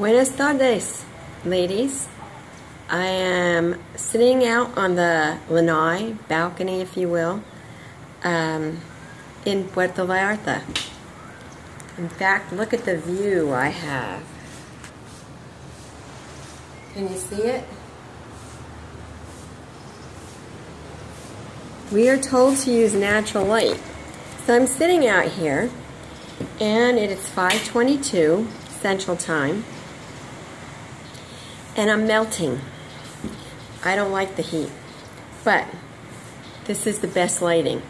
Buenas tardes, ladies. I am sitting out on the lanai, balcony if you will, in Puerto Vallarta. In fact, look at the view I have. Can you see it? We are told to use natural light. So I'm sitting out here, and it is 5:22 Central Time, and I'm melting. I don't like the heat, but this is the best lighting.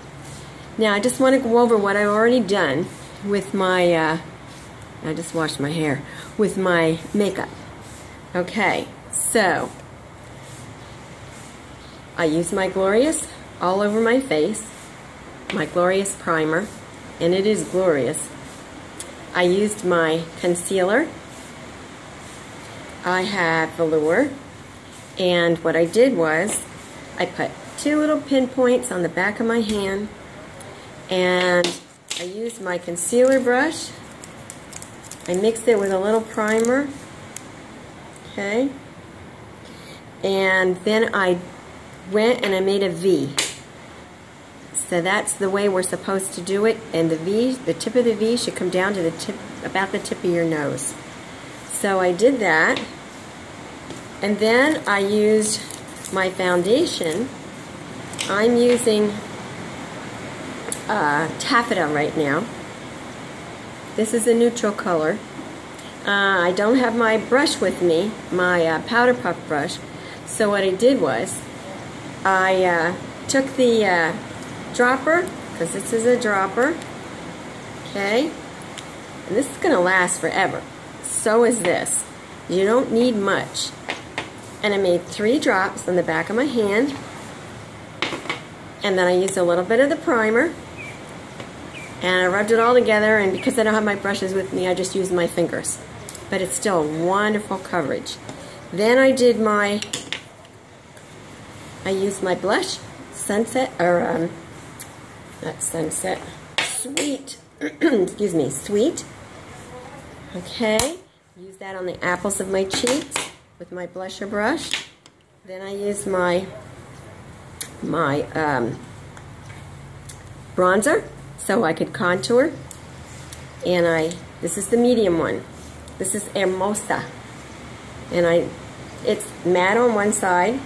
Now I just want to go over what I've already done with my, I just washed my hair, with my makeup. Okay, so I use my Glorious all over my face, my Glorious primer, and it is glorious. I used my concealer. I have velour, and what I did was I put 2 little pinpoints on the back of my hand, and I used my concealer brush. I mixed it with a little primer, okay, and then I went and I made a V. So that's the way we're supposed to do it, and the V, the tip of the V should come down to the tip, about the tip of your nose. So I did that, and then I used my foundation. I'm using taffeta right now. This is a neutral color. I don't have my brush with me, my powder puff brush, so what I did was I took the dropper, because this is a dropper, okay, and this is going to last forever. So is this. You don't need much. And I made 3 drops on the back of my hand, and then I used a little bit of the primer, and I rubbed it all together, and because I don't have my brushes with me, I just used my fingers. But it's still a wonderful coverage. Then I did I used my blush, Sunset, or not Sunset, Sweet, excuse me, Sweet. Okay, use that on the apples of my cheeks with my blusher brush. Then I used my bronzer so I could contour, and this is the medium one. This is Hermosa, and it's matte on one side.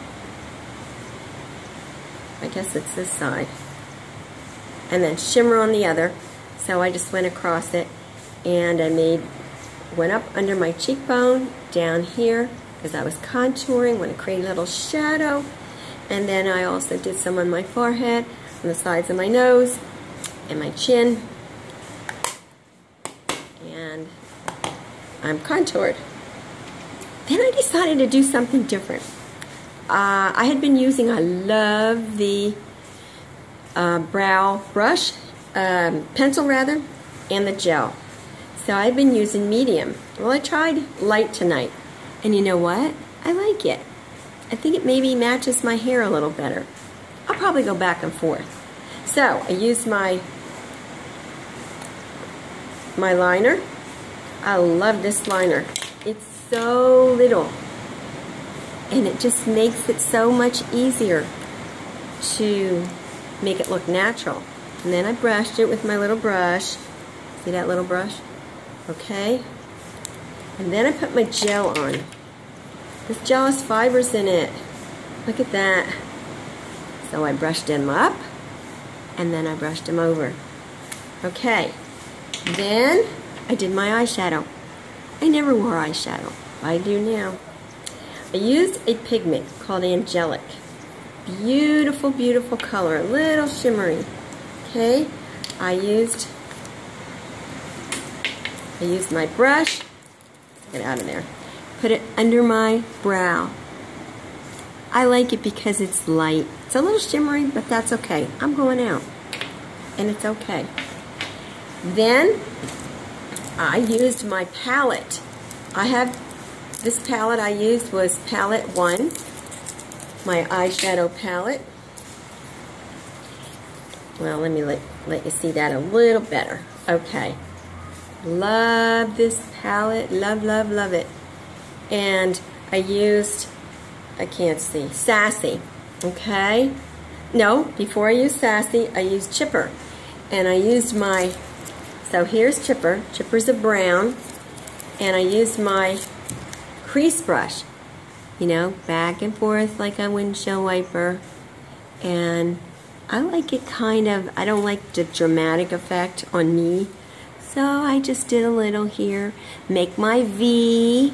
I guess it's this side, and then shimmer on the other. So I just went across it, and I went up under my cheekbone, down here, because I was contouring, want to create a little shadow, and then I also did some on my forehead, on the sides of my nose, and my chin, and I'm contoured. Then I decided to do something different. I had been using, I love the brow brush, pencil rather, and the gel. So I've been using medium. Well, I tried light tonight, and you know what? I like it. I think it maybe matches my hair a little better. I'll probably go back and forth. So I used my liner. I love this liner. It's so little, and it just makes it so much easier to make it look natural. And then I brushed it with my little brush. See that little brush? Okay. And then I put my gel on. This gel has fibers in it. Look at that. So I brushed them up, and then I brushed them over. Okay. Then I did my eyeshadow. I never wore eyeshadow. I do now. I used a pigment called Angelic. Beautiful, beautiful color. A little shimmery. Okay. I used my brush. Get out of there. Put it under my brow. I like it because it's light. It's a little shimmery, but that's okay. I'm going out, and it's okay. Then I used my palette. This palette I used was palette 1, my eyeshadow palette. Well, let me let you see that a little better. Okay. Love this palette. Love, love, love it. and I used, I can't see, Sassy, okay? No, before I used Sassy, I used Chipper. And I used my, so here's Chipper. Chipper's a brown. And I used my crease brush, you know, back and forth like a windshield wiper. And I like it kind of, I don't like the dramatic effect on me. So I just did a little here. Make my V,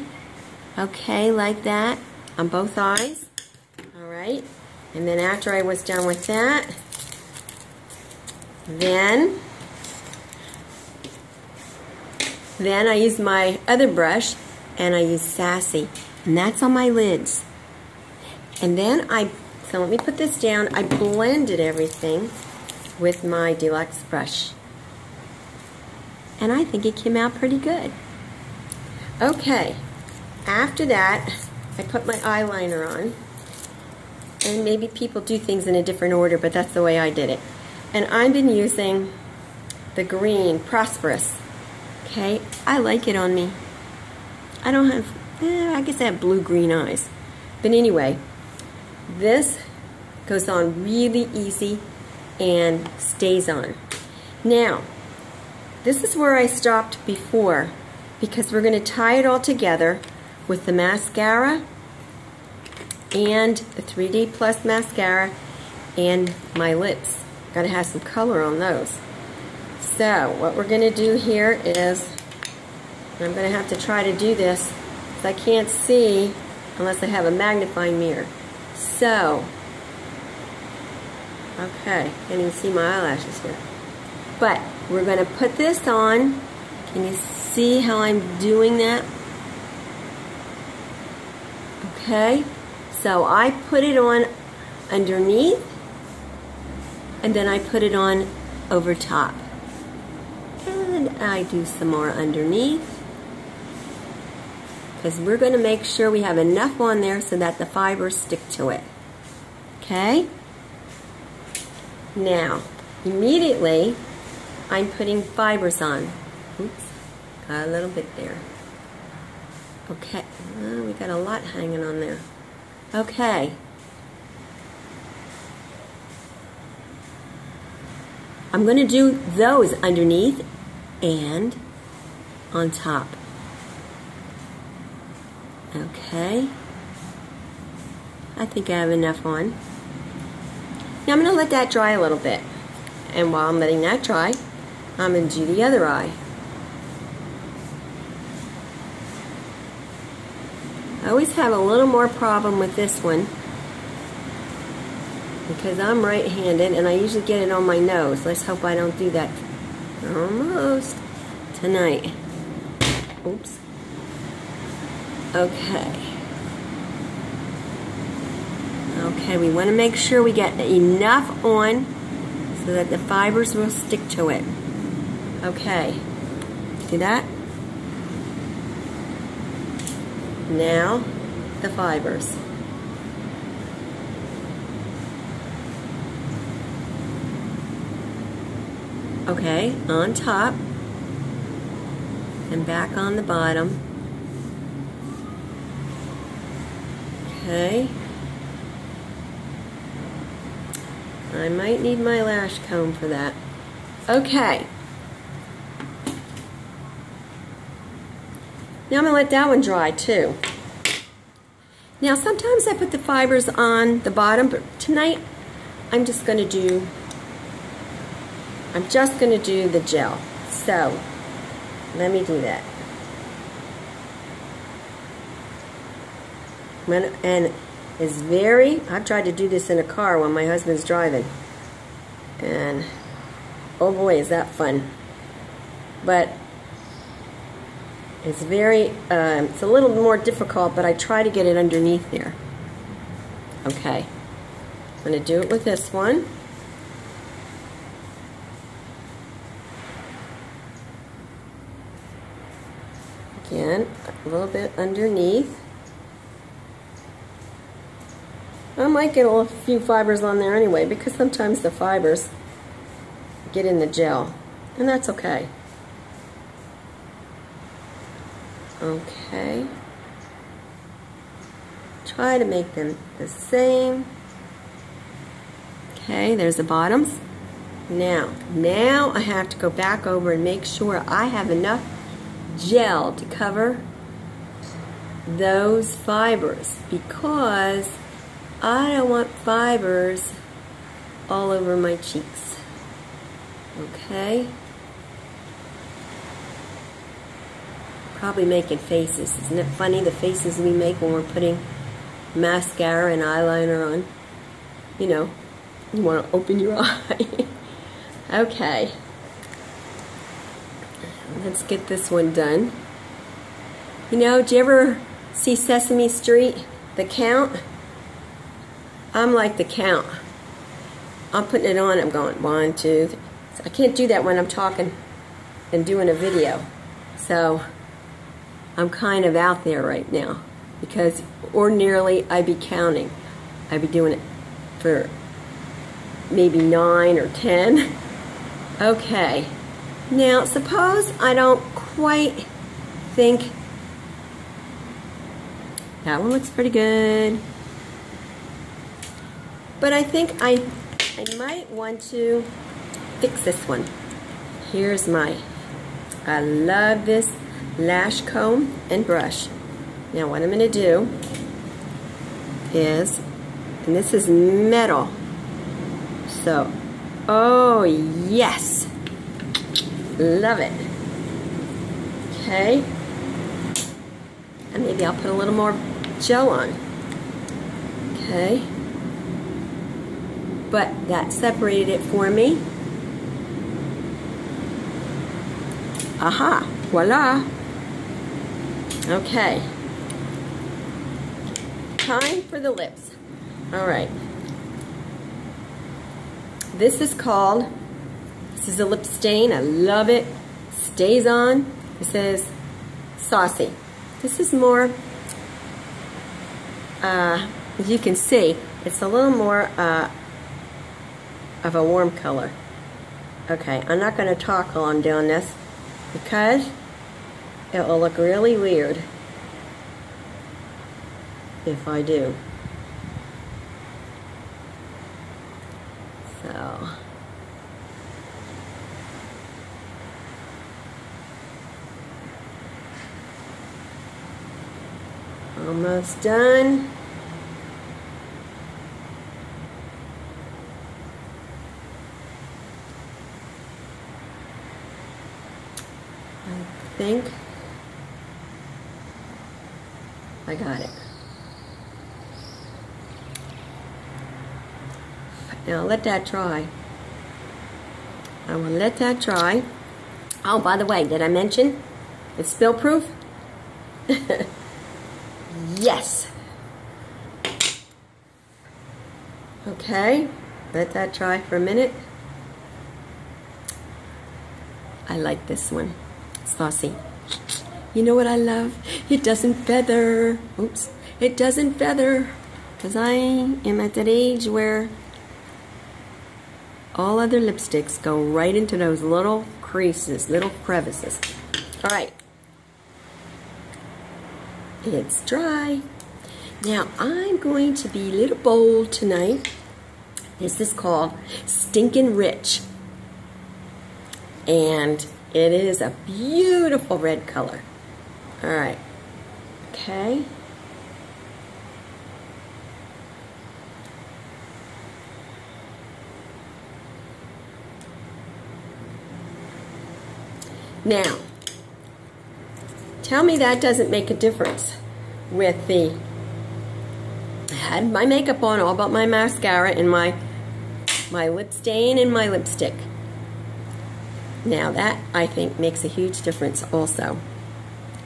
okay, like that, on both eyes. All right. And then after I was done with that, then I used my other brush and I used Sassy, and that's on my lids. And then so let me put this down. I blended everything with my deluxe brush, and I think it came out pretty good. Okay, after that I put my eyeliner on, and maybe people do things in a different order, but that's the way I did it. And I've been using the green Prosperous. Okay, I like it on me. I don't have, I guess I have blue-green eyes. But anyway, this goes on really easy and stays on. Now, this is where I stopped before, because we're going to tie it all together with the mascara and the 3D Plus mascara and my lips. Got to have some color on those. So what we're going to do here is, I'm going to have to try to do this because I can't see unless I have a magnifying mirror. So, okay, can't even see my eyelashes here. But we're going to put this on. Can you see how I'm doing that? Okay, so I put it on underneath, and then I put it on over top. And I do some more underneath, because we're going to make sure we have enough on there so that the fibers stick to it. Okay? Now, immediately, I'm putting fibers on. Oops, got a little bit there. Okay, we got a lot hanging on there. Okay. I'm going to do those underneath and on top. Okay. I think I have enough on. Now I'm going to let that dry a little bit. And while I'm letting that dry, I'm going to do the other eye. I always have a little more problem with this one because I'm right-handed and I usually get it on my nose. Let's hope I don't do that almost tonight. Oops. Okay. Okay, we want to make sure we get enough on so that the fibers will stick to it. Okay. See that? Now, the fibers. Okay, on top and back on the bottom. Okay. I might need my lash comb for that. Okay. Now I'm going to let that one dry too. Now sometimes I put the fibers on the bottom, but tonight I'm just going to do the gel. So let me do that. And it's very, I've tried to do this in a car when my husband's driving. And oh boy, is that fun. But it's very, it's a little more difficult, but I try to get it underneath there. Okay. I'm going to do it with this one. Again, a little bit underneath. I might get a few fibers on there anyway, because sometimes the fibers get in the gel, and that's okay. Okay. try to make them the same. Okay, there's the bottoms. Now I have to go back over and make sure I have enough gel to cover those fibers, because I don't want fibers all over my cheeks. Okay? Probably making faces. Isn't it funny, the faces we make when we're putting mascara and eyeliner on? You know, you want to open your eye. Okay. Let's get this one done. You know, do you ever see Sesame Street, the Count? I'm like the Count. I'm putting it on, I'm going 1, 2, 3. I can't do that when I'm talking and doing a video. So I'm kind of out there right now, because ordinarily I'd be counting. I'd be doing it for maybe 9 or 10. Okay. Now suppose I don't quite think that one looks pretty good, but I think I might want to fix this one. Here's I love this lash comb and brush. Now what I'm going to do is, and this is metal, so, oh yes, love it. Okay, and maybe I'll put a little more gel on. Okay, but that separated it for me. Aha, voila. Okay, time for the lips. All right, this is a lip stain. I love it. Stays on. It says Saucy. This is more, as you can see, it's a little more of a warm color. Okay, I'm not going to talk while I'm doing this, because it will look really weird if I do. So, almost done. I think I got it. Now let that dry. I will let that dry. Oh, by the way, did I mention it's spill proof? Yes. Okay, let that dry for a minute. I like this one. Saucy. You know what I love? It doesn't feather. Oops. It doesn't feather. Because I am at that age where all other lipsticks go right into those little creases, little crevices. Alright. It's dry. Now I'm going to be a little bold tonight. This is called Stinkin' Rich. And it is a beautiful red color. Alright. Okay. Now, tell me that doesn't make a difference with the, I had my makeup on, all but my mascara and my lip stain and my lipstick. Now that, I think, makes a huge difference also.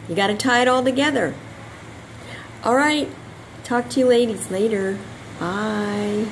You got to tie it all together. All right. Talk to you ladies later. Bye.